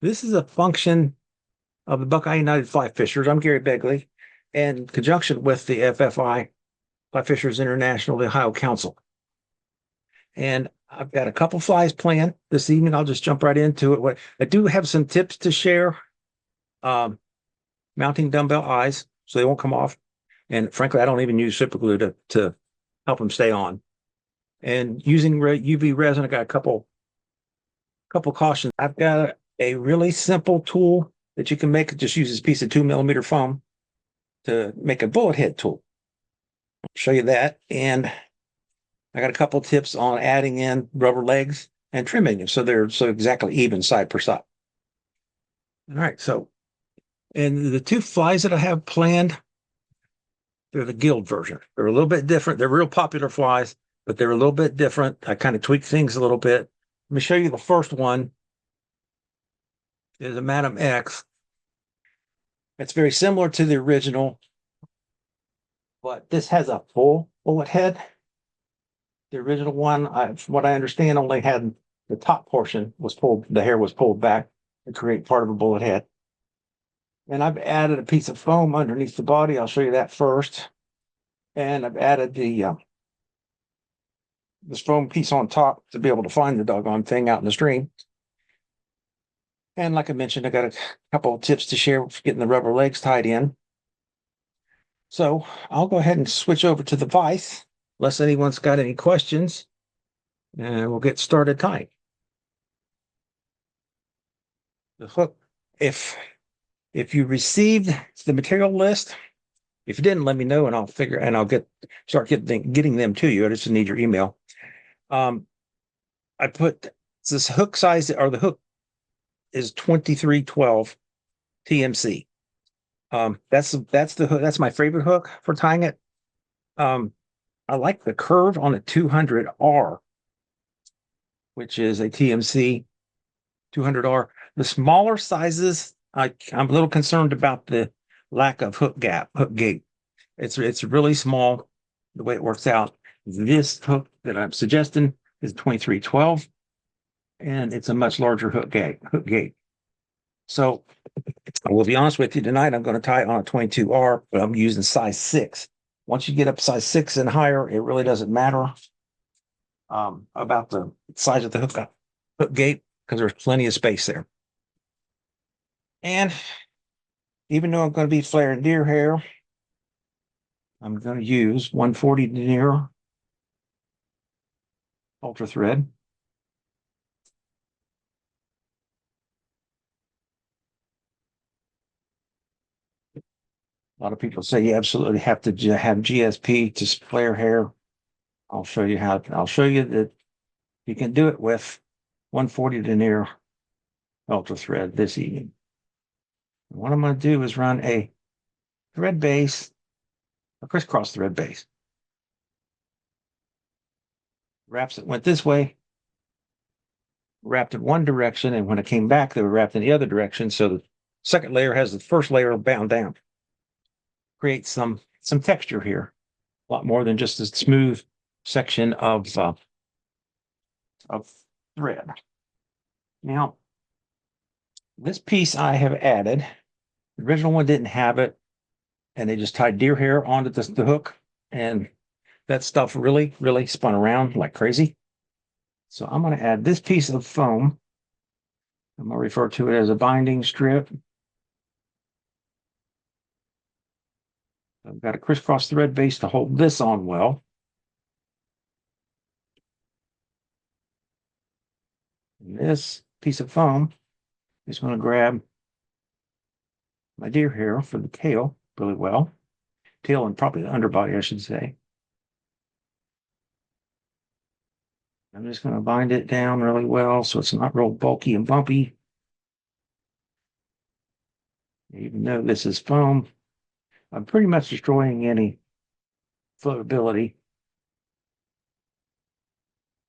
This is a function of the Buckeye United Fly Fishers. I'm Gary Begley, in conjunction with the FFI, Fly Fishers International, the Ohio Council. And I've got a couple flies planned this evening. I'll just jump right into it. I do have some tips to share. Mounting dumbbell eyes so they won't come off. And frankly, I don't even use super glue to help them stay on. And using UV resin, I got a couple cautions. I've got a really simple tool that you can make. It just uses a piece of 2mm foam to make a bullet head tool. I'll show you that. And I got a couple tips on adding in rubber legs and trimming them so they're exactly even side per side. All right, so and the two flies that I have planned, they're the Guild version. They're a little bit different. They're real popular flies, but they're a little bit different. I kind of tweak things a little bit. Let me show you the first one. Is a Madam X. It's very similar to the original, but this has a full bullet head. The original one, from what I understand, only had the top portion was pulled, the hair was pulled back to create part of a bullet head. And I've added a piece of foam underneath the body. I'll show you that first. And I've added this foam piece on top to be able to find the doggone thing out in the stream. And like I mentioned, I got a couple of tips to share for getting the rubber legs tied in. So I'll go ahead and switch over to the vise, unless anyone's got any questions, and we'll get started tying. The hook, if you received the material list, if you didn't, let me know, and I'll start getting them to you. I just need your email. I put this hook size, or the hook is 2312 TMC. That's the hook. That's my favorite hook for tying it. I like the curve on a 200R, which is a TMC 200R. The smaller sizes, I'm a little concerned about the lack of hook gate. It's really small the way it works out. This hook that I'm suggesting is 2312, and it's a much larger hook gate. So I will be honest with you tonight. I'm going to tie it on a 22R, but I'm using size 6. Once you get up size 6 and higher, it really doesn't matter about the size of the hook gate, because there's plenty of space there. And even though I'm going to be flaring deer hair, I'm going to use 140 denier ultra thread. A lot of people say you absolutely have to have GSP to flare hair. I'll show you that you can do it with 140 denier ultra thread this evening. What I'm going to do is run a thread base, a crisscross thread base. Wraps it went this way, wrapped in one direction, and when it came back, they were wrapped in the other direction. So the second layer has the first layer bound down. Creates some texture here, a lot more than just a smooth section of thread. Now, this piece I have added. The original one didn't have it, and they just tied deer hair onto the hook, and that stuff really, really spun around like crazy. So I'm going to add this piece of foam. I'm going to refer to it as a binding strip. I've got a crisscross thread base to hold this on well. And this piece of foam is going to grab my deer hair for the tail really well. Tail and probably the underbody, I should say. I'm just going to bind it down really well so it's not real bulky and bumpy. Even though this is foam, I'm pretty much destroying any floatability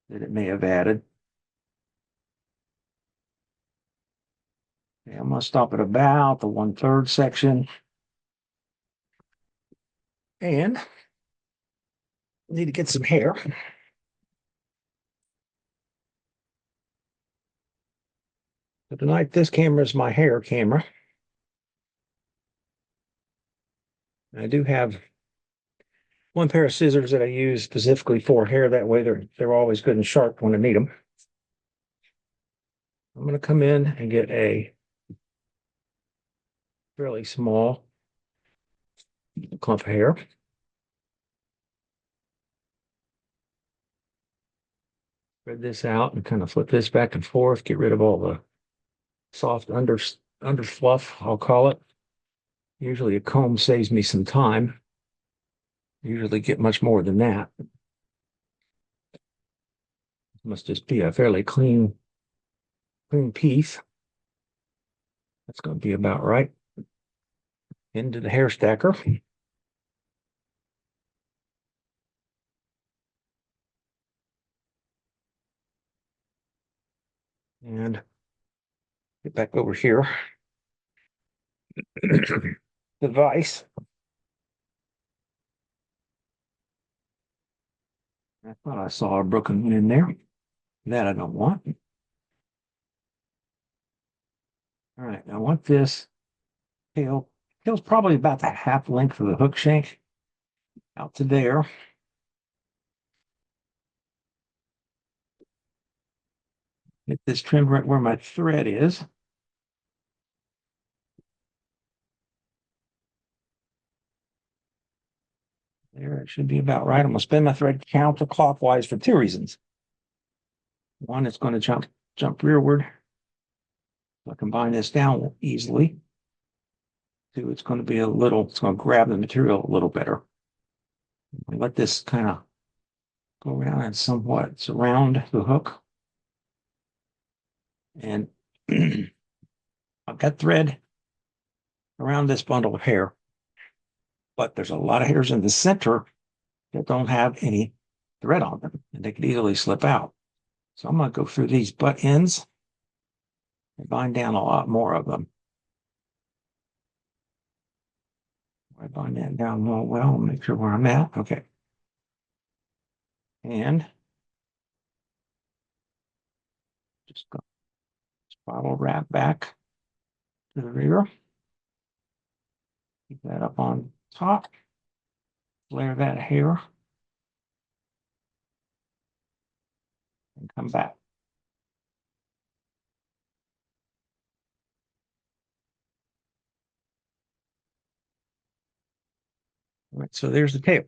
that it may have added. Okay, I'm going to stop at about the 1/3 section. And I need to get some hair. So tonight, this camera is my hair camera. I do have one pair of scissors that I use specifically for hair. That way they're always good and sharp when I need them. I'm going to come in and get a fairly small clump of hair. Spread this out and kind of flip this back and forth, get rid of all the soft under fluff, I'll call it. Usually a comb saves me some time. Usually get much more than that. Must just be a fairly clean piece. That's going to be about right. Into the hair stacker. And get back over here. Device. I thought I saw a broken one in there. That I don't want. All right, I want this tail. Tail's probably about the half length of the hook shank out to there. Get this trimmed right where my thread is. There, it should be about right. I'm going to spin my thread counterclockwise for two reasons. One, it's going to jump rearward. I'll combine this down easily. Two, it's going to grab the material a little better. Let this kind of go around and somewhat surround the hook. And I've got thread around this bundle of hair, but there's a lot of hairs in the center that don't have any thread on them, and they could easily slip out. So I'm going to go through these butt ends and bind down a lot more of them. I bind that down well, make sure where I'm at. Okay. And just go spiral wrap back to the rear. Keep that up on top. Layer that hair. And come back. All right, so there's the tail.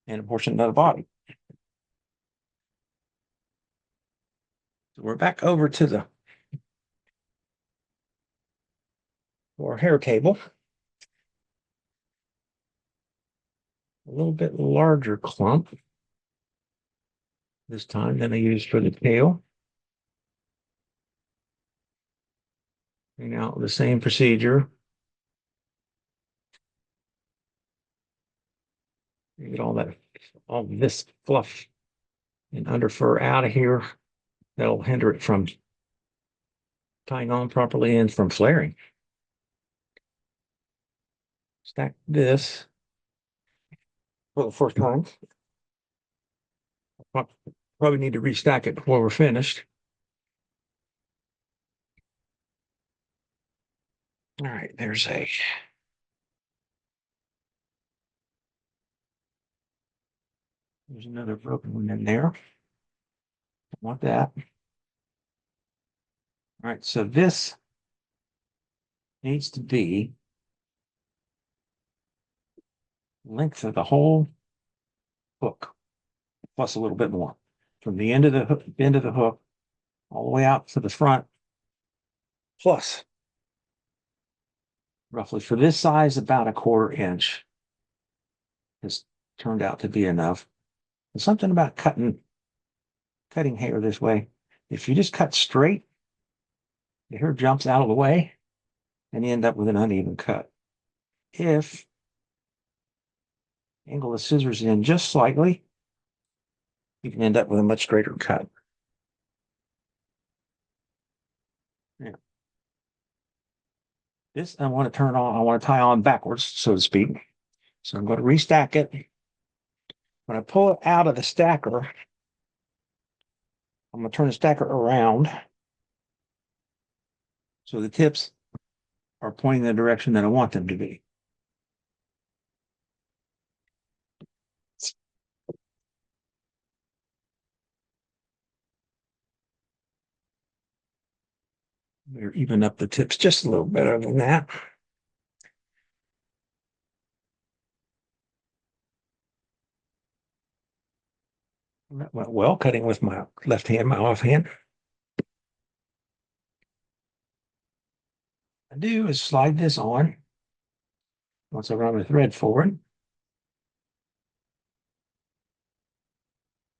And a portion of the body. So we're back over to our hair cable. A little bit larger clump this time than I used for the tail. And now the same procedure. You get all this fluff and under fur out of here. That'll hinder it from tying on properly and from flaring. Stack this for the first time. Probably need to restack it before we're finished. All right, there's another broken one in there. Don't want that. All right, so this needs to be length of the whole hook, plus a little bit more. From the end of the hook, all the way out to the front, plus roughly for this size, about a 1/4 inch has turned out to be enough. There's something about cutting hair this way. If you just cut straight, the hair jumps out of the way and you end up with an uneven cut. If you angle the scissors in just slightly, you can end up with a much straighter cut. Yeah. This I want to turn on, I want to tie on backwards, so to speak. So I'm going to restack it. When I pull it out of the stacker, I'm going to turn the stacker around so the tips are pointing the direction that I want them to be. We're even up the tips just a little better than that. That went well, cutting with my left hand, my off hand. What I do is slide this on. Once I run the thread forward,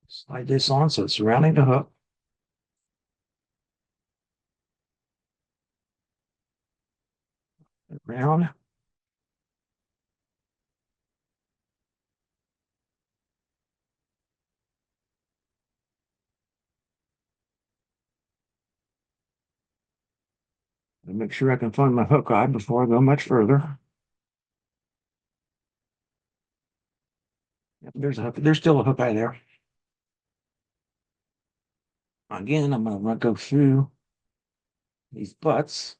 slide this on so it's surrounding the hook. Around. And make sure I can find my hook eye before I go much further. Yep, there's a hook. There's still a hook eye there. Again, I'm going to go through these butts.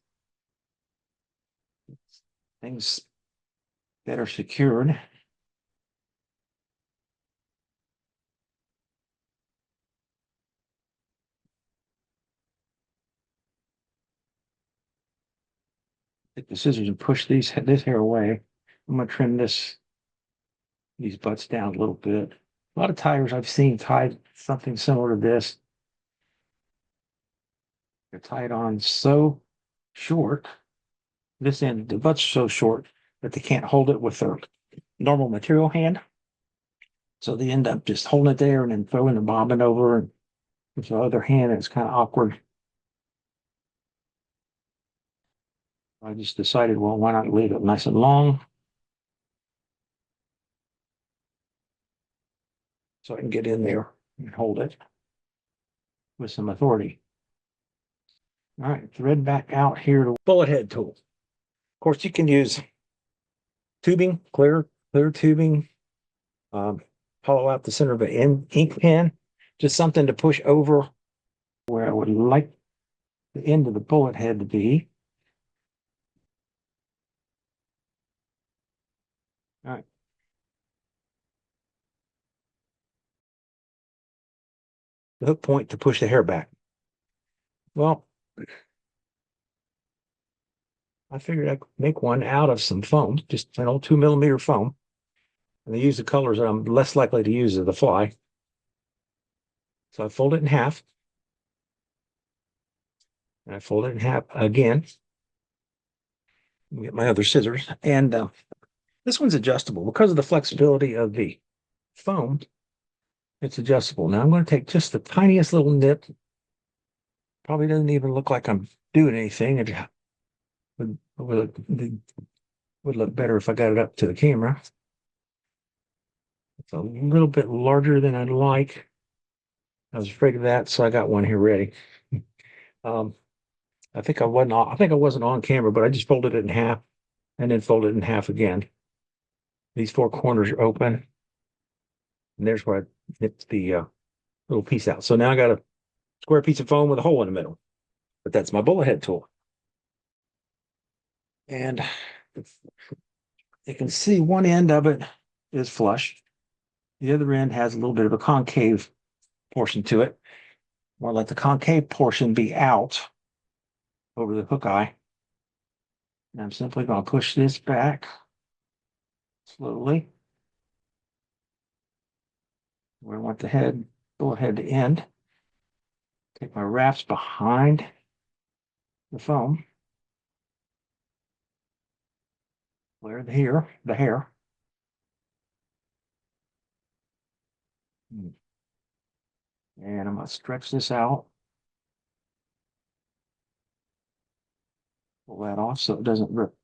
Things that are secured. Take the scissors and push this hair away. I'm going to trim these butts down a little bit. A lot of tires I've seen tied something similar to this. They're tied on so short. This end, the butt's so short that they can't hold it with their normal material hand. So they end up just holding it there and then throwing the bobbin over. And with the other hand, it's kind of awkward. I just decided, well, why not leave it nice and long so I can get in there and hold it with some authority. All right, thread back out here to bullet head tool. Of course, you can use tubing, clear tubing, hollow out the center of an ink pen, just something to push over where I would like the end of the bullet head to be. All right. The hook point to push the hair back. Well, I figured I could make one out of some foam, just an old 2mm foam. And I use the colors that I'm less likely to use of the fly. So I fold it in half. And I fold it in half again. Get my other scissors. And this one's adjustable because of the flexibility of the foam. It's adjustable. Now I'm going to take just the tiniest little nip. Probably doesn't even look like I'm doing anything. It would look better if I got it up to the camera. It's a little bit larger than I'd like. I was afraid of that, so I got one here ready. I think I wasn't on camera, but I just folded it in half and then folded it in half again. These four corners are open. And there's where I nipped the little piece out. So now I got a square piece of foam with a hole in the middle. But that's my bullet head tool. And you can see one end of it is flush. The other end has a little bit of a concave portion to it. Or let the concave portion be out over the hook eye. And I'm simply going to push this back slowly where I want the bullet head to end. Take my wraps behind the foam. Clear the hair. And I'm going to stretch this out. Pull that off so it doesn't rip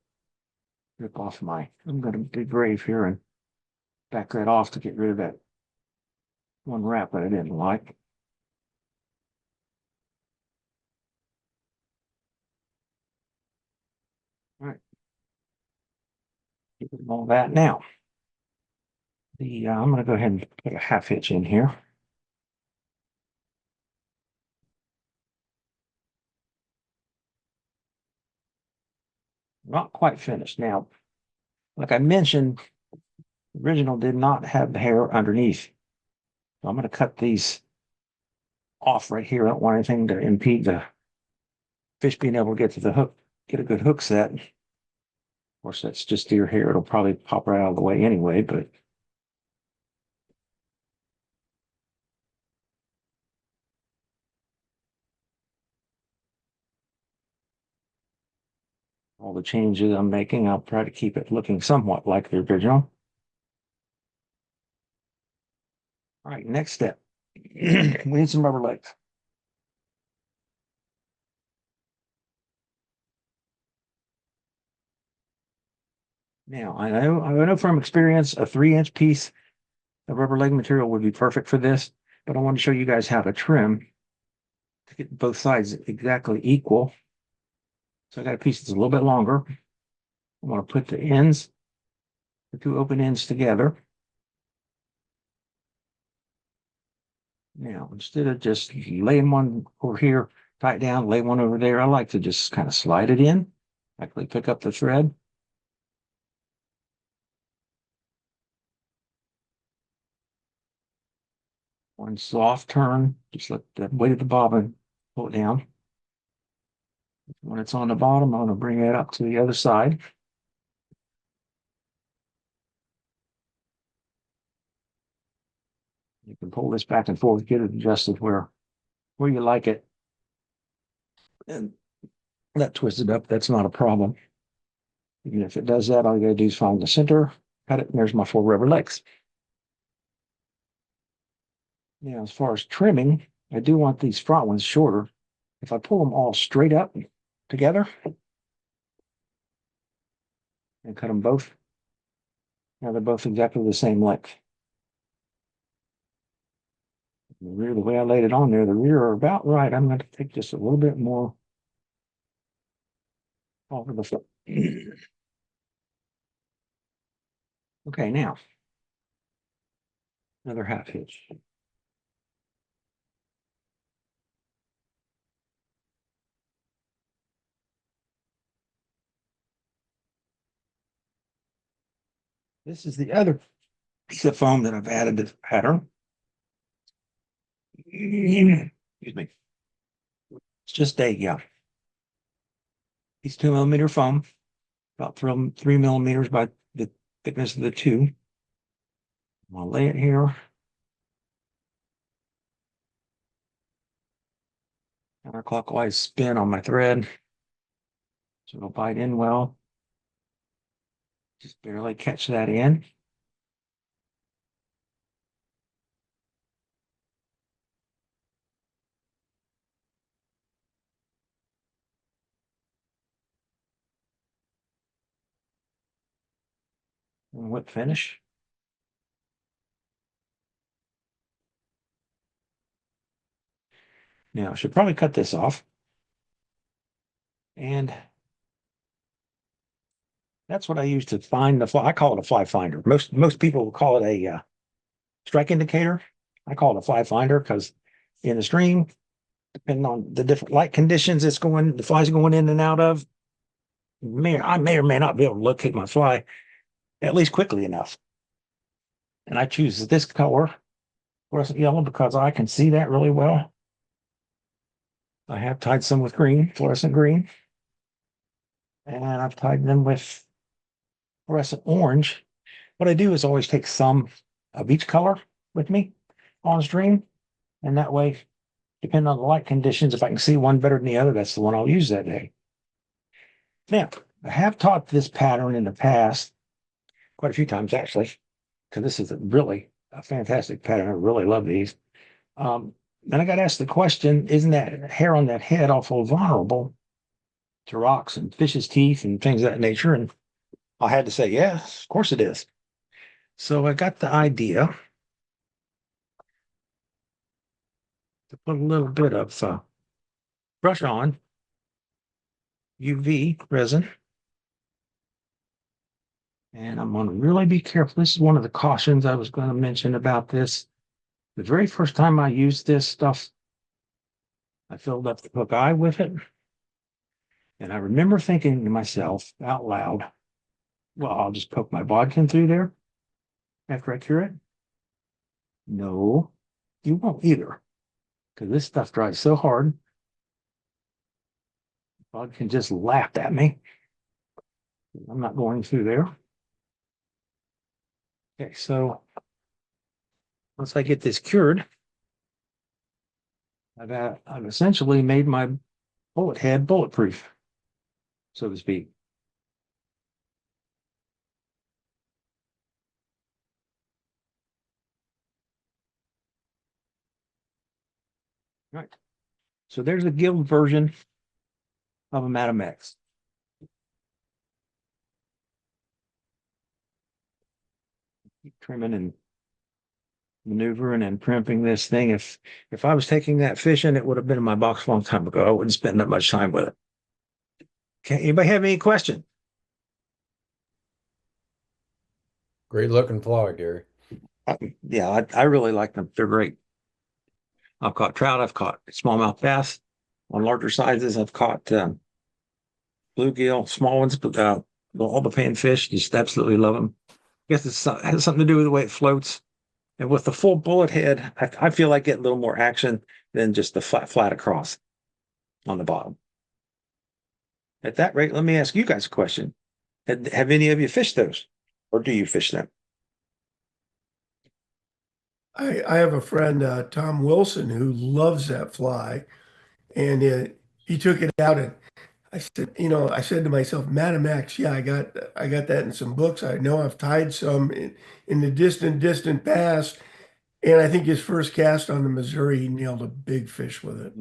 off I'm going to be brave here and back that off to get rid of that one wrap that I didn't like. All right. Keep all that now. I'm going to go ahead and put a half hitch in here. not quite finished. Now, like I mentioned, the original did not have the hair underneath. So I'm going to cut these off right here. I don't want anything to impede the fish being able to get to the hook, get a good hook set. Of course, that's just deer hair. It'll probably pop right out of the way anyway, but all the changes I'm making, I'll try to keep it looking somewhat like the original. All right, next step. We need some rubber legs. Now, I know from experience, a 3-inch piece of rubber leg material would be perfect for this, but I want to show you guys how to trim to get both sides exactly equal. So I got a piece that's a little bit longer. I want to put the ends, the two open ends together. Now, instead of just laying one over here, tie it down, lay one over there, I like to just kind of slide it in, actually pick up the thread. One soft turn, just let the weight of the bobbin pull it down. When it's on the bottom, I'm going to bring it up to the other side. You can pull this back and forth, get it adjusted where you like it. And that twisted up, that's not a problem. Even if it does that, all you gotta do is find the center, cut it, and there's my 4 rubber legs. Now, as far as trimming, I do want these front ones shorter. If I pull them all straight up together and cut them both, now they're both exactly the same length. The rear, the way I laid it on there, the rear are about right. I'm going to take just a little bit more off of the foot. Okay, now another half hitch. This is the other piece of foam that I've added to the pattern. Excuse me. It's just a piece 2mm foam, about 3mm by the thickness of the two. I'm gonna lay it here. Counterclockwise spin on my thread. So it'll bite in well. Just barely catch that in. And whip finish. Now I should probably cut this off. And that's what I use to find the fly. I call it a fly finder. Most people will call it a strike indicator. I call it a fly finder because in the stream, depending on the different light conditions the fly's going in and out of, I may or may not be able to locate my fly at least quickly enough. And I choose this color, fluorescent yellow, because I can see that really well. I have tied some with green, fluorescent green, and I've tied them with fluorescent orange. What I do is always take some of each color with me on stream, and that way, depending on the light conditions, if I can see one better than the other, that's the one I'll use that day. Now, I have taught this pattern in the past, quite a few times actually, because this is really a fantastic pattern. I really love these. Then I got asked the question, isn't that hair on that head awful vulnerable to rocks and fish's teeth and things of that nature? And I had to say, yes, of course it is. So I got the idea to put a little bit of brush on UV resin. And I'm going to really be careful. This is one of the cautions I was going to mention about this. The very first time I used this stuff, I filled up the hook eye with it. And I remember thinking to myself out loud, well, I'll just poke my bodkin through there after I cure it. No, you won't either, because this stuff dries so hard. Bodkin just laughed at me. I'm not going through there. Okay, so once I get this cured, I've essentially made my bullet head bulletproof, so to speak. Right. So there's a guild version of a Madam X. Keep trimming and maneuvering and primping this thing. If I was taking that fishing, it would have been in my box a long time ago. I wouldn't spend that much time with it. Okay, anybody have any question? Great looking fly, Gary. Yeah, I really like them. They're great. I've caught trout. I've caught smallmouth bass on larger sizes. I've caught bluegill, small ones, but all the panfish. Just absolutely love them. I guess it has something to do with the way it floats. And with the full bullet head, I feel like get a little more action than just the flat across on the bottom. At that rate, let me ask you guys a question. Have any of you fished those, or do you fish them? I have a friend, Tom Wilson, who loves that fly, and he took it out, and I said, I said to myself, Madam X, yeah, I got that in some books. I know I've tied some in the distant past, and I think his first cast on the Missouri, he nailed a big fish with it.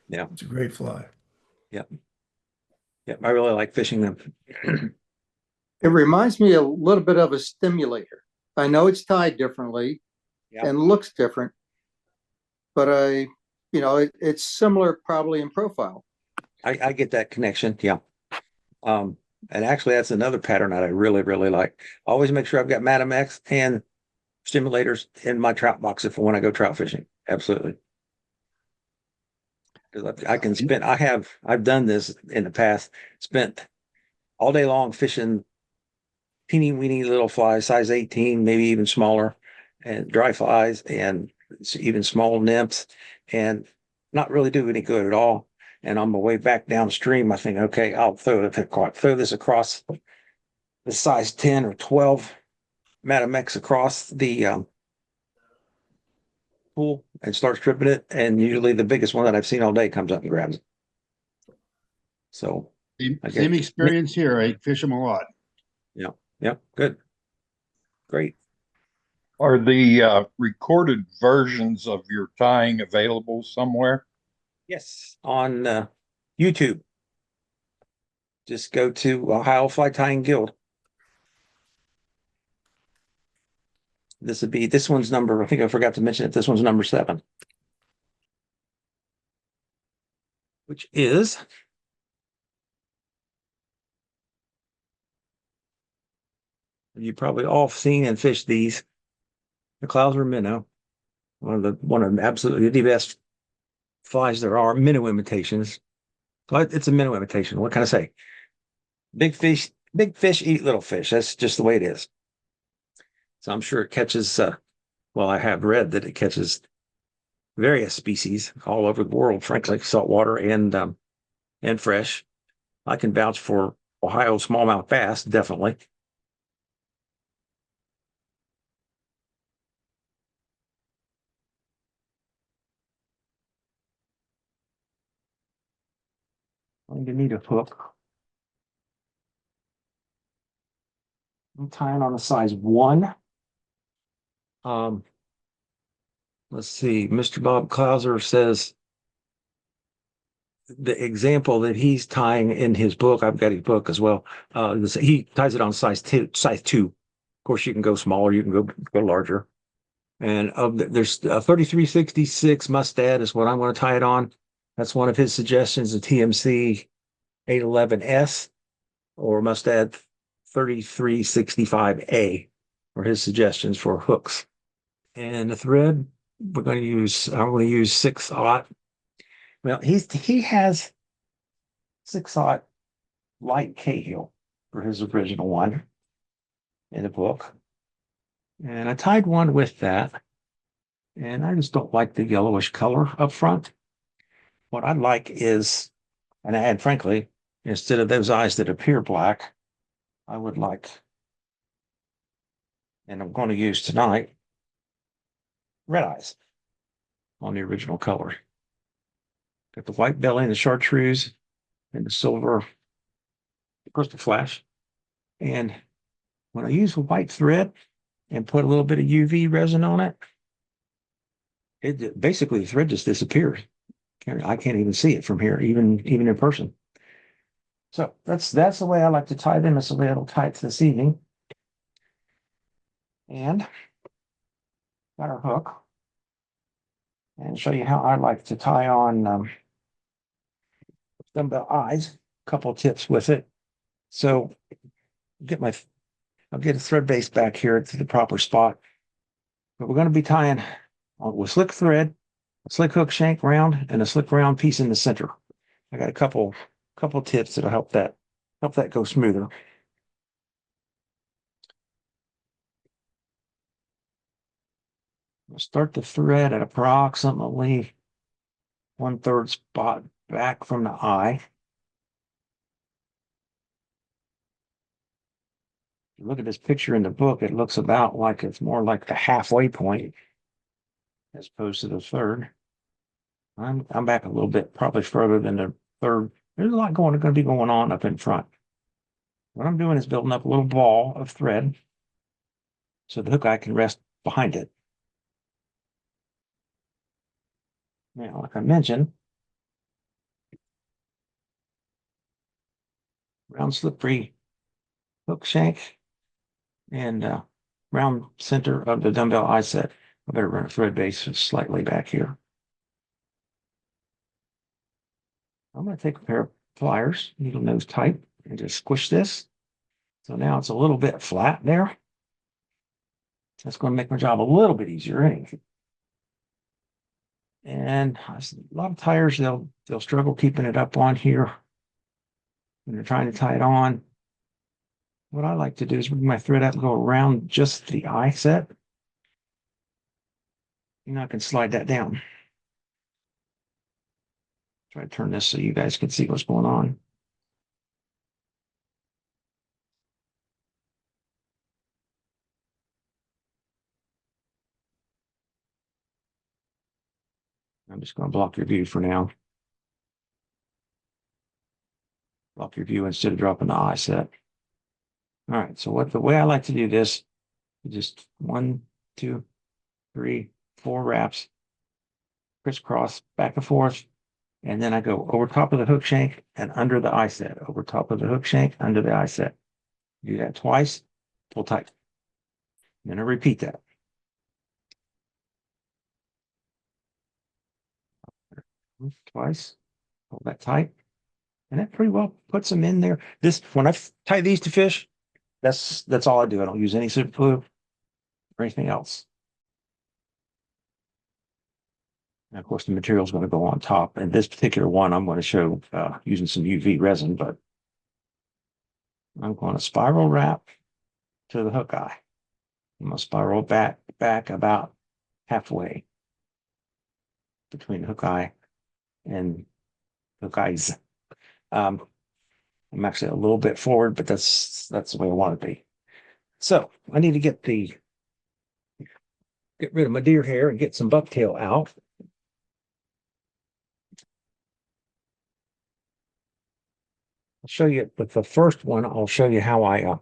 Yeah, It's a great fly. yeah, yeah. I really like fishing them. It reminds me a little bit of a stimulator. I know it's tied differently and looks different, but it's similar probably in profile. I get that connection. Yeah. And actually, that's another pattern that I really, really like. Always make sure I've got Madam X and stimulators in my trout box if I want to go trout fishing. Absolutely. Because I've done this in the past, spent all day long fishing teeny weeny little flies, size 18, maybe even smaller, and dry flies and even small nymphs, and not really do any good at all. And on my way back downstream, I think, okay, I'll throw this across the size 10 or 12 Madam X across the pool and start stripping it. And usually the biggest one that I've seen all day comes up and grabs it. So same experience here. I fish them a lot. Yeah. Yeah. Good. Great. Are the recorded versions of your tying available somewhere? Yes. On YouTube. Just go to Ohio Fly Tying Guild. This one's number, I think I forgot to mention it. This one's number 7. Which is you've probably all seen and fished these. The Clouser Minnow. One of absolutely the best flies there are, minnow imitations. But it's a minnow imitation. What can I say? Big fish eat little fish. That's just the way it is. So I'm sure it catches, I have read that it catches various species all over the world, frankly, saltwater and fresh. I can vouch for Ohio smallmouth bass, definitely. I'm going to need a hook. I'm tying on a size 1. Let's see. Mr. Bob Clouser says the example that he's tying in his book, I've got his book as well. He ties it on size 2. Of course, you can go smaller, you can go larger. And there's 3366 Mustad is what I'm going to tie it on. That's one of his suggestions, the TMC 811S or Mustad 3365A are his suggestions for hooks. And the thread, I'm going to use 6/0. Well, he has 6/0 light Cahill for his original one in the book. And I tied one with that. And I just don't like the yellowish color up front. What I like is, and frankly, instead of those eyes that appear black, I would like, and I'm going to use tonight, red eyes on the original color. Got the white belly and the chartreuse and the silver Krystal Flash. And when I use a white thread and put a little bit of UV resin on it, it basically the thread just disappears. I can't even see it from here, even in person. So that's the way I like to tie them. It's the way I'll tie it this evening. And got our hook. And show you how I like to tie on dumbbell eyes. A couple tips with it. So I'll get a thread base back here to the proper spot. But we're going to be tying with slick thread, a slick hook shank round, and a slick round piece in the center. I got a couple tips that'll help that go smoother. I'll start the thread at approximately 1/3 spot back from the eye. If you look at this picture in the book, it looks about like it's more like the halfway point as opposed to the third. I'm back a little bit, probably further than the third. There's a lot going to be going on up in front. What I'm doing is building up a little ball of thread so the hook eye can rest behind it. Now, like I mentioned, round slippery hook shank and round center of the dumbbell eye set. I better run a thread base slightly back here. I'm going to take a pair of pliers, needle nose type, and just squish this. So now it's a little bit flat there. That's going to make my job a little bit easier anyway. And a lot of tires, they'll struggle keeping it up on here when they're trying to tie it on. What I like to do is bring my thread up and go around just the eye set. And I can slide that down. Try to turn this so you guys can see what's going on. I'm just going to block your view for now. Block your view instead of dropping the eye set. All right, so the way I like to do this is just 1, 2, 3, 4 wraps, crisscross back and forth, and then I go over top of the hook shank and under the eye set, over top of the hook shank, under the eye set. Do that twice, pull tight. Then I repeat that. Twice, pull that tight. And that pretty well puts them in there. When I tie these to fish, that's all I do. I don't use any super glue or anything else. And of course, the material is going to go on top. And this particular one, I'm going to show using some UV resin, but I'm going to spiral wrap to the hook eye. I'm going to spiral back about halfway between the hook eye and hook eyes. I'm actually a little bit forward, but that's the way I want to be. So I need to get rid of my deer hair and get some bucktail out. I'll show you with the first one. I'll show you how I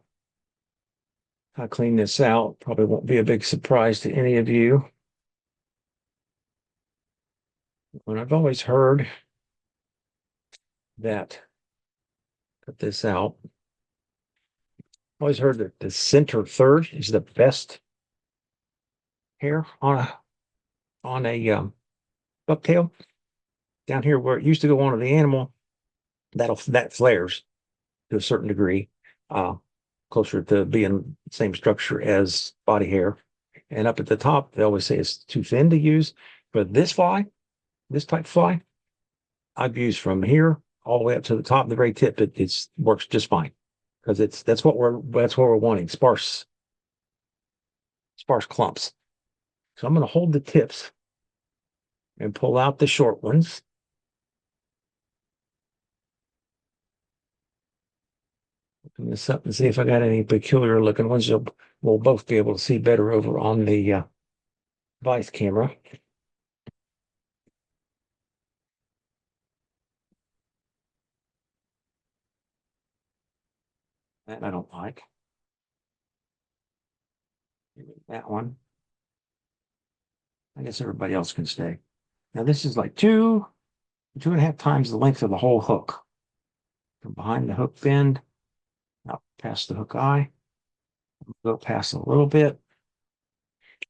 clean this out. Probably won't be a big surprise to any of you. When I've always heard that, cut this out. I've always heard that the center third is the best hair on a bucktail. Down here where it used to go onto the animal, that flares to a certain degree, closer to being the same structure as body hair. And up at the top, they always say it's too thin to use. For this type fly, I've used from here all the way up to the top, the very tip, it works just fine. Because that's what we're wanting, sparse clumps. So I'm going to hold the tips and pull out the short ones. Open this up and see if I got any peculiar looking ones. We'll both be able to see better over on the Vice camera. That I don't like. That one. I guess everybody else can stay. Now this is like 2.5 times the length of the whole hook. From behind the hook bend, out past the hook eye. Go past a little bit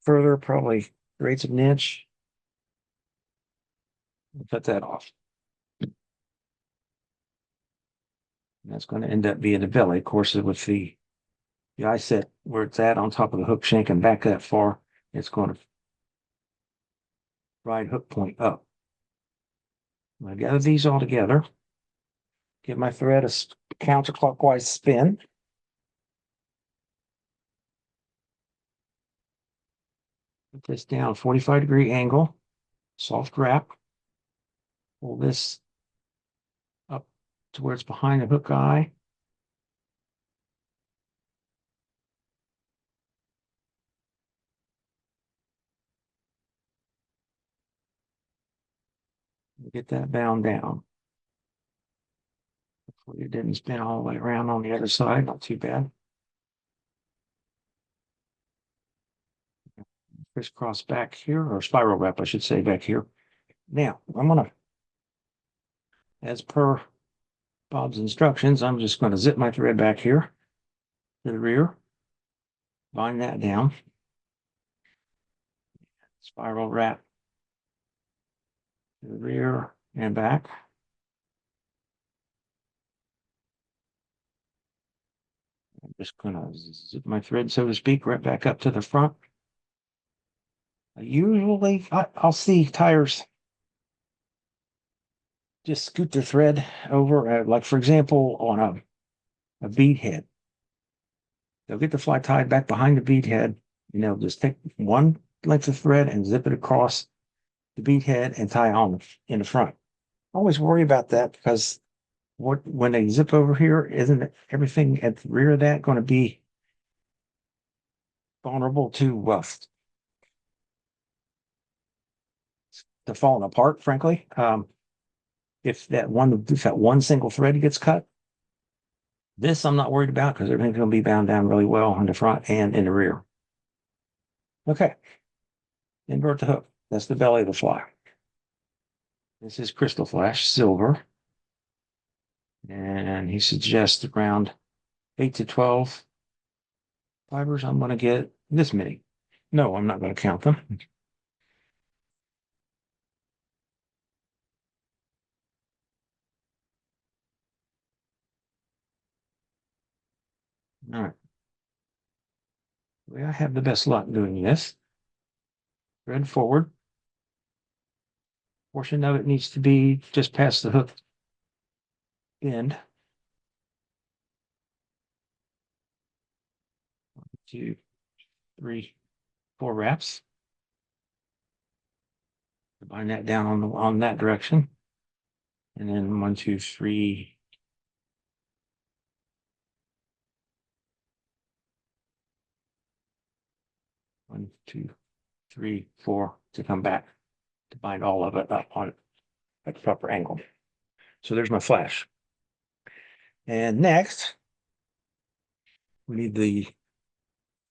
further, probably 3/8 of an inch. Cut that off. And that's going to end up being the belly. Of course, with the eye set where it's at on top of the hook shank and back that far, it's going to ride hook point up. I gather these all together. Give my thread a counterclockwise spin. Put this down 45-degree angle, soft wrap. Pull this up to where it's behind the hook eye. Get that bound down. Hopefully it didn't spin all the way around on the other side. Not too bad. Crisscross back here, or spiral wrap, I should say, back here. Now, I'm going to, as per Bob's instructions, I'm just going to zip my thread back here to the rear, bind that down, spiral wrap to the rear and back. I'm just going to zip my thread, so to speak, right back up to the front. Usually, I'll see tires just scoot their thread over, like for example, on a bead head. They'll get the fly tied back behind the bead head, and they'll just take one length of thread and zip it across the bead head and tie on in the front. Always worry about that, because when they zip over here, isn't everything at the rear of that going to be vulnerable to falling apart, frankly? If that one single thread gets cut, this I'm not worried about, because everything's going to be bound down really well in the front and in the rear. Okay, invert the hook. That's the belly of the fly. This is Krystal Flash silver, and he suggests around 8 to 12 fibers. I'm going to get this many. No, I'm not going to count them. All right. The way I have the best luck doing this, thread forward. Portion of it needs to be just past the hook end. 1, 2, 3, 4 wraps. Bind that down on that direction. And then 1, 2, 3. 1, 2, 3, 4 to come back to bind all of it up on at the proper angle. So there's my flash. And next, we need the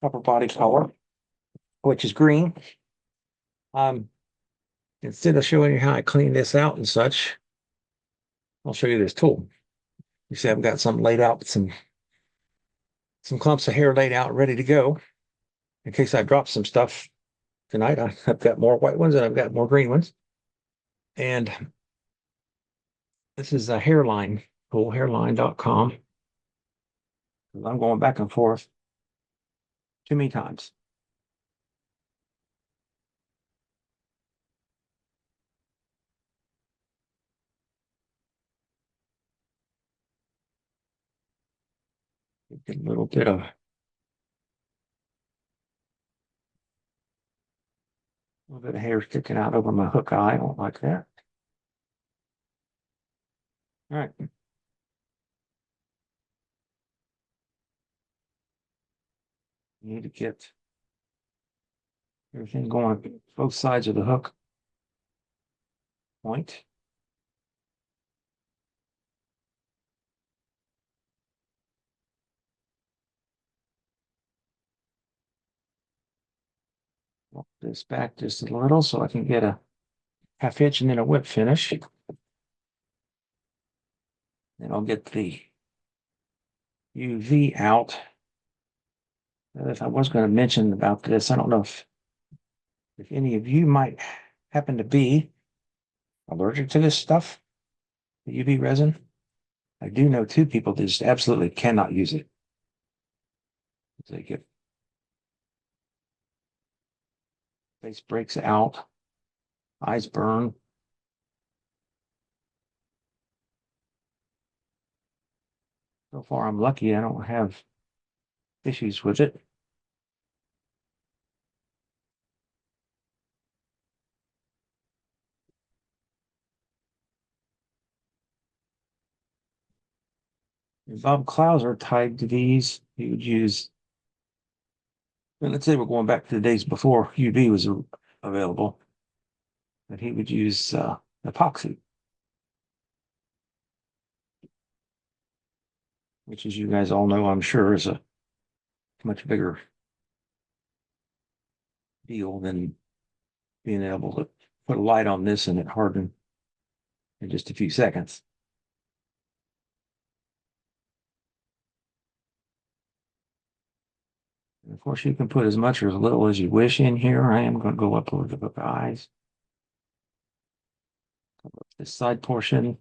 upper body color, which is green. Instead of showing you how I clean this out and such, I'll show you this tool. You see I've got some laid out, some clumps of hair laid out, ready to go. In case I drop some stuff tonight, I've got more white ones and I've got more green ones. And this is a hairline tool, hairline.com. I'm going back and forth too many times. Get a little bit of hair sticking out over my hook eye. I don't like that. All right. Need to get everything going on both sides of the hook point. Walk this back just a little so I can get a half hitch and then a whip finish. Then I'll get the UV out. If I was going to mention about this, I don't know if any of you might happen to be allergic to this stuff, the UV resin. I do know two people that just absolutely cannot use it. They get face breaks out, eyes burn. So far, I'm lucky I don't have issues with it. If Bob Clouser tied to these, he would use, and let's say we're going back to the days before UV was available, that he would use epoxy, which, as you guys all know, I'm sure is a much bigger deal than being able to put a light on this and it harden in just a few seconds. And of course, you can put as much or as little as you wish in here. I am going to go up over the eyes. Cover up this side portion.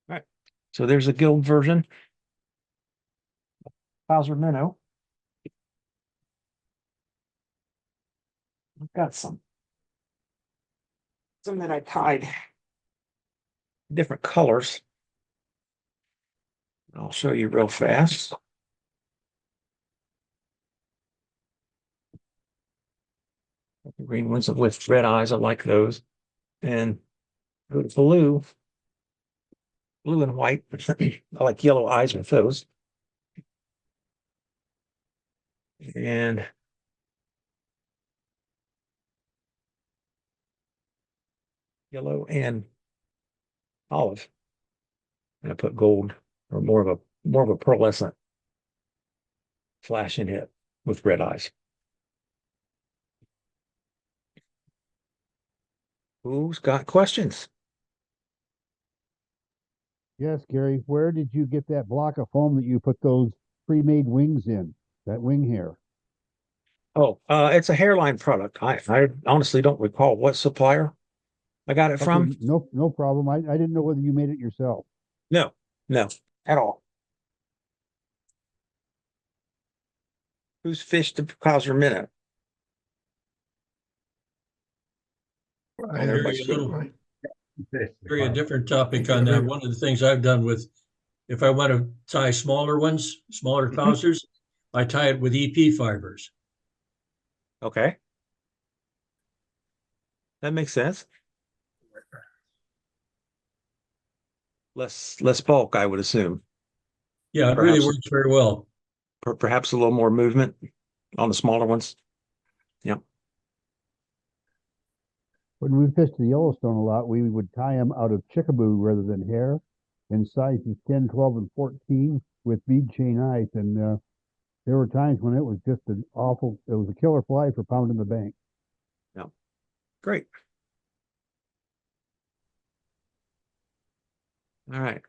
All right, so there's a guild version. Clouser Minnow. I've got some that I tied different colors. I'll show you real fast. The green ones with red eyes, I like those. And go to blue and white. I like yellow eyes with those. And yellow and olive. And I put gold or more of a pearlescent flash in it with red eyes. Who's got questions? Yes, Gary, where did you get that block of foam that you put those pre-made wings in, that wing hair? Oh, it's a hairline product. I honestly don't recall what supplier I got it from. Okay, no problem. I didn't know whether you made it yourself. No, at all. Who's fished the Clouser Minnow? I have Very little. certainly. Very a different topic on that. One of the things I've done with, if I want to tie smaller ones, smaller trousers, I tie it with EP fibers. Okay. That makes sense. Less bulk, I would assume. Yeah, it really Perhaps. works very well. Perhaps a little more movement on the smaller ones. Yep. When we fished the Yellowstone a lot, we would tie them out of chickaboo rather than hair in sizes 10, 12, and 14 with bead chain eyes. And there were times when it was just it was a killer fly for pounding the bank. Yeah. Great. All right.